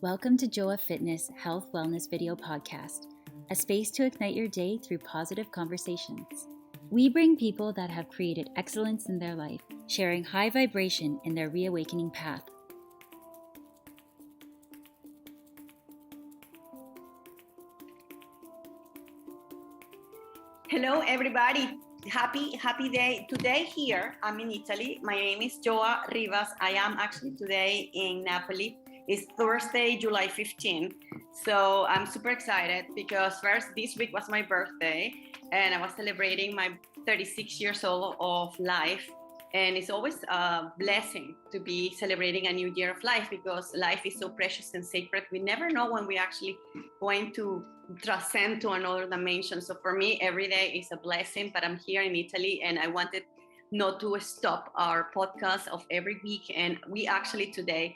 Welcome to Joa Fitness Health Wellness Video Podcast, a space to ignite your day through positive conversations. We bring people that have created excellence in their life, sharing high vibration in their reawakening path. Hello, everybody. Happy day. Today here, I'm in Italy. My name is Joa Rivas. I am actually today in Napoli. It's Thursday, July 15th. So I'm super excited because first, this week was my birthday and I was celebrating my 36 years old of life. And it's always a blessing to be celebrating a new year of life because life is so precious and sacred. We never know when we're actually going to transcend to another dimension. So for me, every day is a blessing, but I'm here in Italy and I wanted not to stop our podcast of every week. And we actually today,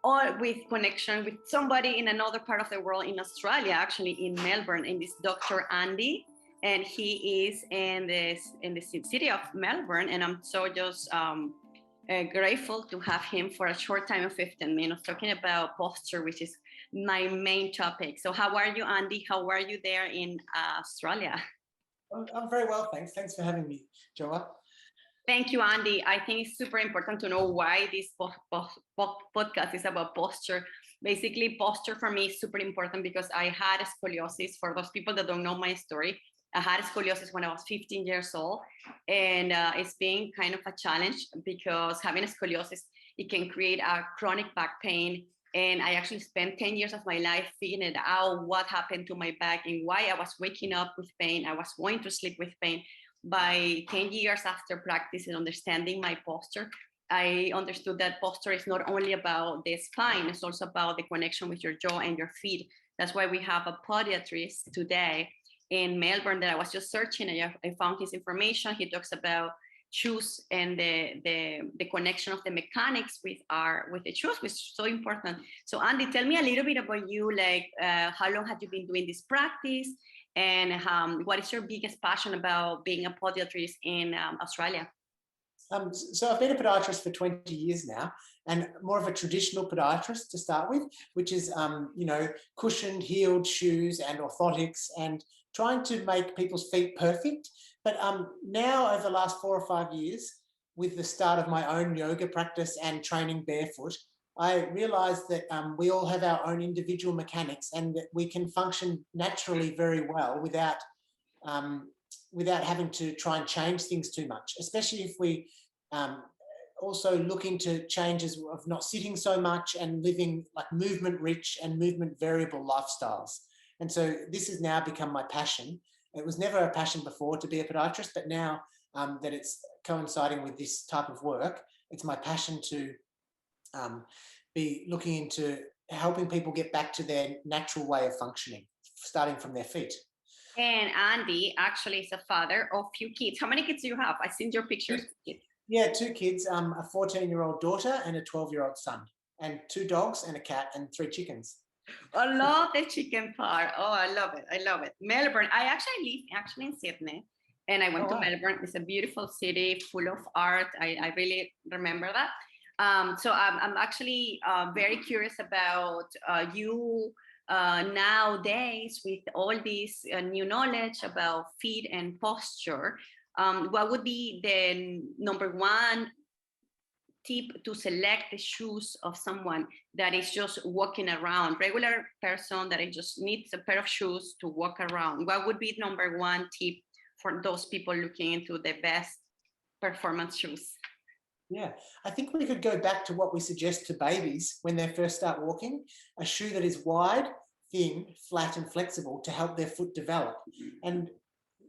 all with connection with somebody in another part of the world, in Australia, actually in Melbourne, and this Dr. Andy. And he is in the city of Melbourne, and I'm so just grateful to have him for a short time of 15 minutes talking about posture, which is my main topic. So how are you, Andy? How are you there in Australia? I'm very well, thanks. Thanks for having me, Joa. Thank you, Andy. I think it's super important to know why this podcast is about posture. Basically, posture for me is super important because I had scoliosis. For those people that don't know my story, I had scoliosis when I was 15 years old, and it's been kind of a challenge because having scoliosis, it can create a chronic back pain. And I actually spent 10 years of my life figuring out what happened to my back and why I was waking up with pain. I was going to sleep with pain. By 10 years after practice and understanding my posture, I understood that posture is not only about the spine, it's also about the connection with your jaw and your feet. That's why we have a podiatrist today in Melbourne that I was just searching and I found his information. He talks about shoes and the connection of the mechanics with the shoes, which is so important. So Andy, tell me a little bit about you, like how long have you been doing this practice, and what is your biggest passion about being a podiatrist in Australia? So I've been a podiatrist for 20 years now, and more of a traditional podiatrist to start with, which is, cushioned, heeled shoes and orthotics and trying to make people's feet perfect. But now over the last 4 or 5 years, with the start of my own yoga practice and training barefoot, I realized that we all have our own individual mechanics and that we can function naturally very well without having to try and change things too much, especially if we also look into changes of not sitting so much and living like movement rich and movement variable lifestyles. And so this has now become my passion. It was never a passion before to be a podiatrist, but now that it's coinciding with this type of work, it's my passion to be looking into helping people get back to their natural way of functioning, starting from their feet. And Andy actually is a father of few kids. How many kids do you have? I've seen your pictures. Yeah, 2 kids, a 14-year-old daughter and a 12-year-old son, and 2 dogs and a cat and 3 chickens. I love the chicken part. Oh, I love it. Melbourne. I actually live in Sydney, and I went to Melbourne. It's a beautiful city full of art. I really remember that. So I'm actually very curious about you nowadays with all this new knowledge about feet and posture. What would be the number one tip to select the shoes of someone that is just walking around, regular person that just needs a pair of shoes to walk around? What would be number one tip for those people looking into the best performance shoes? Yeah, I think we could go back to what we suggest to babies when they first start walking, a shoe that is wide, thin, flat and flexible to help their foot develop. And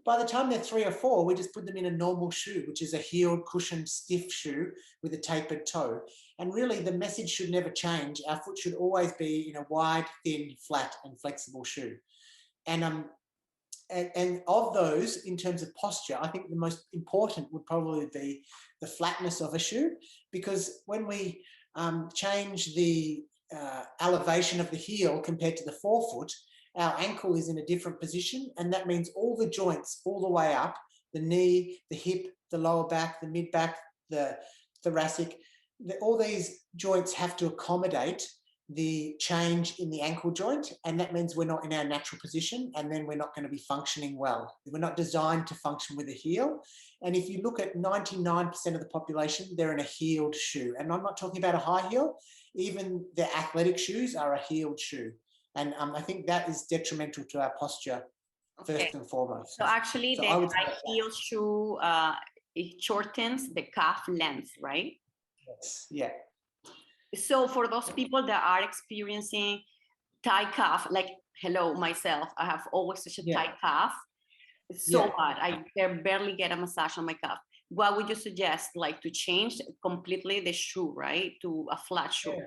by the time they're 3 or 4, we just put them in a normal shoe, which is a heeled, cushioned, stiff shoe with a tapered toe. And really the message should never change. Our foot should always be in a wide, thin, flat and flexible shoe. And of those, in terms of posture, I think the most important would probably be the flatness of a shoe, because when we change the elevation of the heel compared to the forefoot, our ankle is in a different position, and that means all the joints all the way up, the knee, the hip, the lower back, the mid back, the thoracic, all these joints have to accommodate the change in the ankle joint, and that means we're not in our natural position, and then we're not going to be functioning well. We're not designed to function with a heel. And if you look at 99% of the population, they're in a heeled shoe. And I'm not talking about a high heel. Even the athletic shoes are a heeled shoe. And I think that is detrimental to our posture, first and foremost. So actually, the high heel shoe it shortens the calf length, right? Yes. Yeah. So for those people that are experiencing tight calf, like hello, myself, I have always such a tight calf. It's so hard. I can barely get a massage on my calf. What would you suggest, like to change completely the shoe, right, to a flat shoe? Yeah.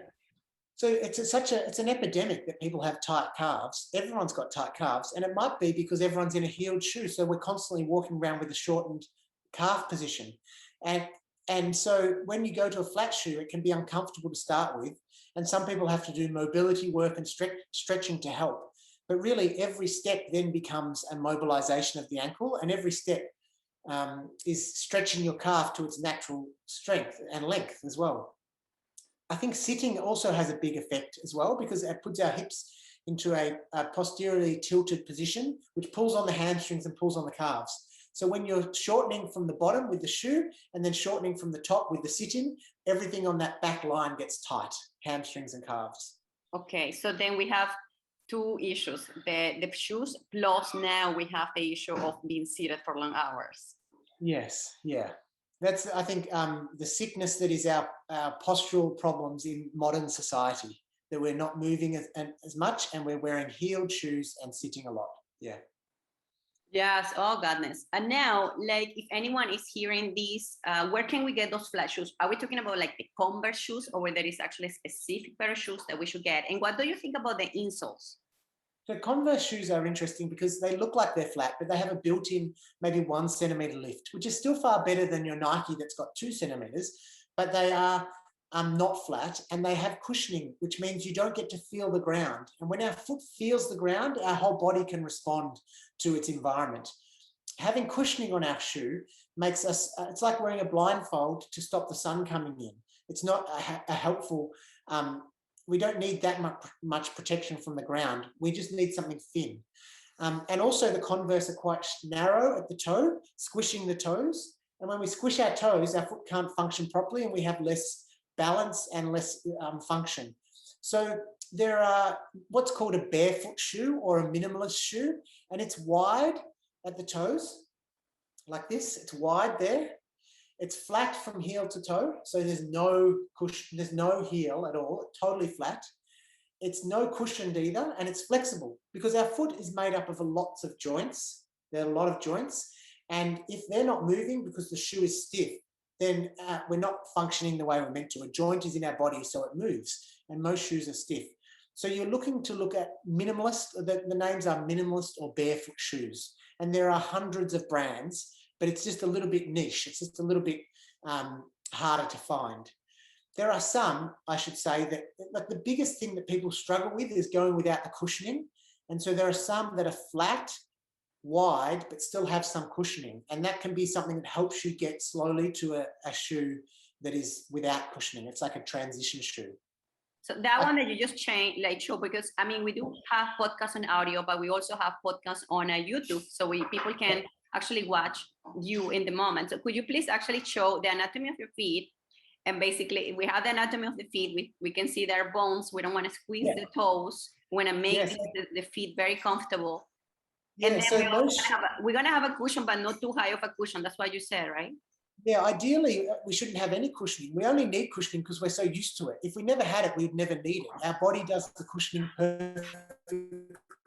So it's an epidemic that people have tight calves. Everyone's got tight calves, and it might be because everyone's in a heeled shoe. So we're constantly walking around with a shortened calf position. And so when you go to a flat shoe, it can be uncomfortable to start with. And some people have to do mobility work and stretching to help. But really, every step then becomes a mobilization of the ankle, and every step is stretching your calf to its natural strength and length as well. I think sitting also has a big effect as well, because it puts our hips into a posteriorly tilted position, which pulls on the hamstrings and pulls on the calves. So when you're shortening from the bottom with the shoe and then shortening from the top with the sit-in, everything on that back line gets tight, hamstrings and calves. Okay, so then we have two issues, the shoes, plus now we have the issue of being seated for long hours. Yes, yeah. That's, I think, the sickness that is our postural problems in modern society, that we're not moving as much, and we're wearing heeled shoes and sitting a lot. Yeah. Yes, oh goodness. And now, like, if anyone is hearing this, where can we get those flat shoes? Are we talking about like the Converse shoes, or where there is actually a specific pair of shoes that we should get? And what do you think about the insoles? So Converse shoes are interesting because they look like they're flat, but they have a built-in maybe 1 centimeter lift, which is still far better than your Nike that's got 2 centimeters, but they are not flat, and they have cushioning, which means you don't get to feel the ground. And when our foot feels the ground, our whole body can respond to its environment. Having cushioning on our shoe makes us, it's like wearing a blindfold to stop the sun coming in. It's not a helpful, we don't need that much protection from the ground. We just need something thin. And also the Converse are quite narrow at the toe, squishing the toes. And when we squish our toes, our foot can't function properly, and we have less balance and less function. So there are what's called a barefoot shoe or a minimalist shoe, and it's wide at the toes, like this. It's wide there. It's flat from heel to toe, so there's no cushion, there's no heel at all, totally flat. It's no cushioned either, and it's flexible because our foot is made up of lots of joints. There are a lot of joints, and if they're not moving because the shoe is stiff, then we're not functioning the way we're meant to. A joint is in our body, so it moves, and most shoes are stiff. So you're looking to look at minimalist, the names are minimalist or barefoot shoes, and there are hundreds of brands, but it's just a little bit niche. It's just a little bit harder to find. There are some, I should say, that like the biggest thing that people struggle with is going without the cushioning. And so there are some that are flat, wide, but still have some cushioning. And that can be something that helps you get slowly to a shoe that is without cushioning. It's like a transition shoe. So that one that you just changed, like show, because I mean, we do have podcasts on audio, but we also have podcasts on YouTube. So people can actually watch you in the moment. So could you please actually show the anatomy of your feet? And basically we have the anatomy of the feet. We can see their bones. We don't want to squeeze the toes. We want to make the feet very comfortable. Yeah, and then so we're gonna have a cushion, but not too high of a cushion. That's what you said, right? Yeah, ideally, we shouldn't have any cushioning. We only need cushioning because we're so used to it. If we never had it, we'd never need it. Our body does the cushioning perfectly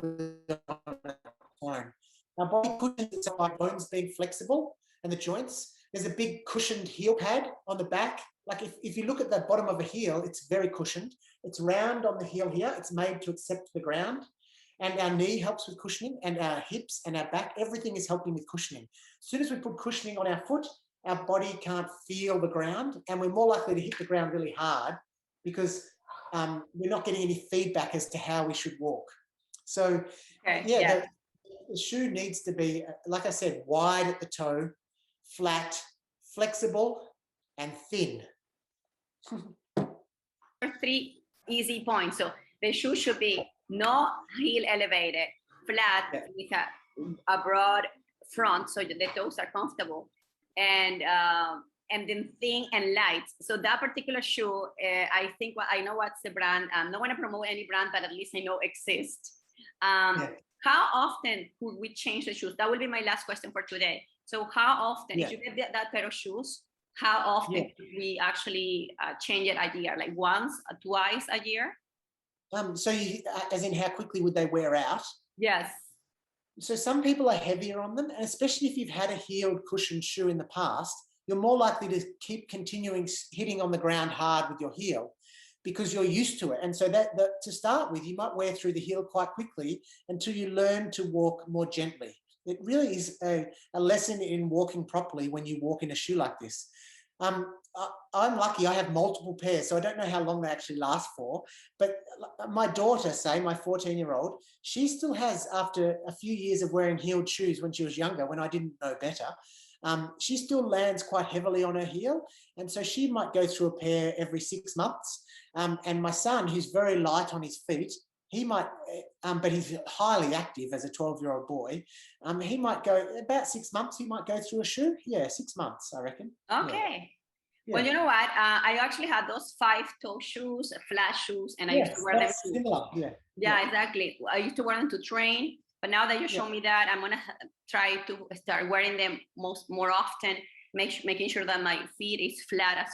on its own. Our body cushions itself by bones being flexible and the joints. There's a big cushioned heel pad on the back. Like if you look at the bottom of a heel, it's very cushioned. It's round on the heel here. It's made to accept the ground. And our knee helps with cushioning, and our hips and our back, everything is helping with cushioning. As soon as we put cushioning on our foot, our body can't feel the ground, and we're more likely to hit the ground really hard because we're not getting any feedback as to how we should walk. So the shoe needs to be, like I said, wide at the toe, flat, flexible, and thin. Number 3 easy point. So the shoe should be no heel elevated, flat, with a broad front, so the toes are comfortable, and then thin and light. So that particular shoe, I think I know what's the brand. I don't want to promote any brand, but at least I know exists. How often could we change the shoes? That will be my last question for today. So how often, if you get that pair of shoes, how often could we actually change it a year? Like once, twice a year? So as in how quickly would they wear out? Yes. So some people are heavier on them, and especially if you've had a heeled cushioned shoe in the past, you're more likely to keep continuing hitting on the ground hard with your heel because you're used to it. And so that to start with, you might wear through the heel quite quickly until you learn to walk more gently. It really is a lesson in walking properly when you walk in a shoe like this. I'm lucky, I have multiple pairs, so I don't know how long they actually last for. But my daughter, say, my 14-year-old, she still has, after a few years of wearing heeled shoes when she was younger, when I didn't know better, she still lands quite heavily on her heel. And so she might go through a pair every 6 months. And my son, who's very light on his feet, he might, but he's highly active as a 12-year-old boy. He might go about 6 months. He might go through a shoe. Yeah, 6 months, I reckon. Okay. Yeah. Well, you know what? I actually had those 5-toe shoes, flat shoes, and I used to wear them too. Similar. Yeah, exactly. I used to wear them to train, but now that you show me that, I'm gonna try to start wearing them more often, making sure that my feet is flat as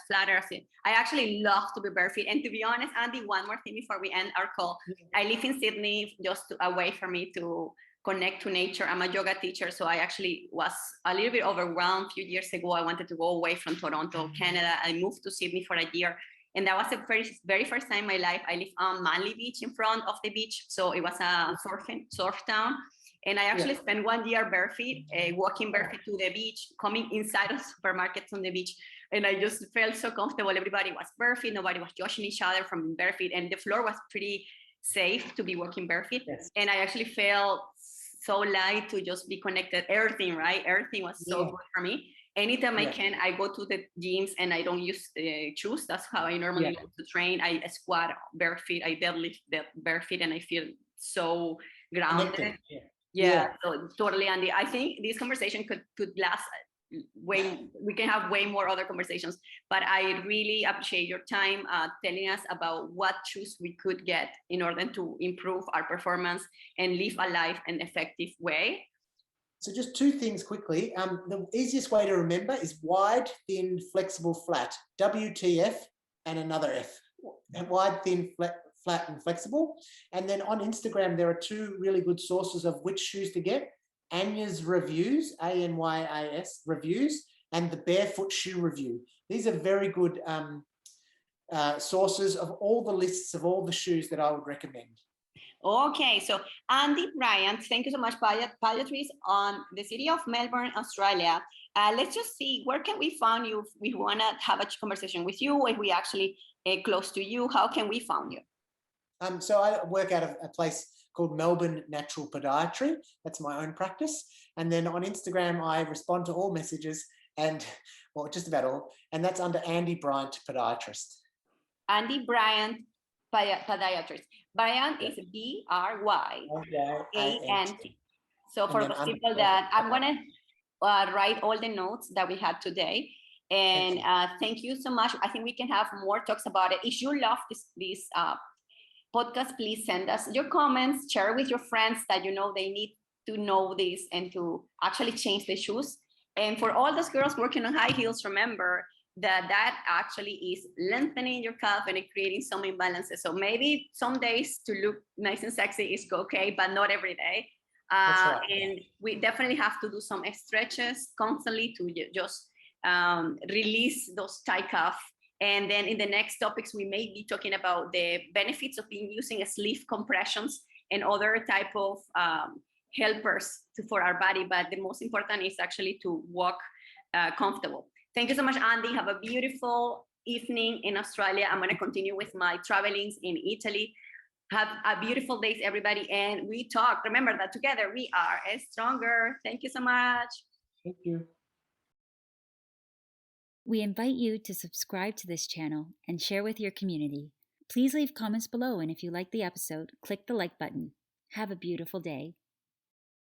it. I actually love to be barefoot. And to be honest, Andy, one more thing before we end our call. I live in Sydney, just away from me to connect to nature. I'm a yoga teacher, so I actually was a little bit overwhelmed a few years ago. I wanted to go away from Toronto, Canada. I moved to Sydney for a year. And that was the very first time in my life. I live on Manly Beach, in front of the beach. So it was a surf town. And I actually spent 1 year barefoot, walking barefoot to the beach, coming inside of supermarkets on the beach. And I just felt so comfortable. Everybody was barefoot. Nobody was judging each other from being barefoot. And the floor was pretty safe to be walking barefoot. And I actually felt so light to just be connected. Everything, right? Everything was so good for me. Anytime I can, I go to the gyms and I don't use shoes. That's how I normally go to train. I squat barefoot, I deadlift barefoot, and I feel so grounded. So totally, Andy. I think this conversation could last we can have way more other conversations, but I really appreciate your time telling us about what shoes we could get in order to improve our performance and live a life in an effective way. So just 2 things quickly. The easiest way to remember is wide, thin, flexible, flat. WTF and another F. Wide, thin, flat and flexible. And then on Instagram, there are 2 really good sources of which shoes to get. Anya's Reviews, ANYAS Reviews, and the Barefoot Shoe Review. These are very good sources of all the lists of all the shoes that I would recommend. Okay, so Andy Bryant, thank you so much, podiatrist on the city of Melbourne, Australia. Let's just see, where can we find you if we want to have a conversation with you, if we actually close to you, how can we find you? So I work out of a place called Melbourne Natural Podiatry. That's my own practice. And then on Instagram, I respond to all messages and, well, just about all. And that's under Andy Bryant Podiatrist. Andy Bryant Podiatrist. Bryant is B-R-Y-A-N-T. So for those people that I'm going to write all the notes that we had today. And thank you so much. I think we can have more talks about it. If you love this podcast, please send us your comments, share with your friends that you know they need to know this and to actually change the shoes. And for all those girls working on high heels, remember that actually is lengthening your calf and creating some imbalances. So maybe some days to look nice and sexy is okay, but not every day. And we definitely have to do some stretches constantly to just release those tight calf. And then in the next topics, we may be talking about the benefits of using sleeve compressions and other type of helpers for our body. But the most important is actually to walk comfortable. Thank you so much, Andy. Have a beautiful evening in Australia. I'm going to continue with my travelings in Italy. Have a beautiful day, everybody. And we talk. Remember that together we are stronger. Thank you so much. Thank you. We invite you to subscribe to this channel and share with your community. Please leave comments below, and if you like the episode, click the like button. Have a beautiful day.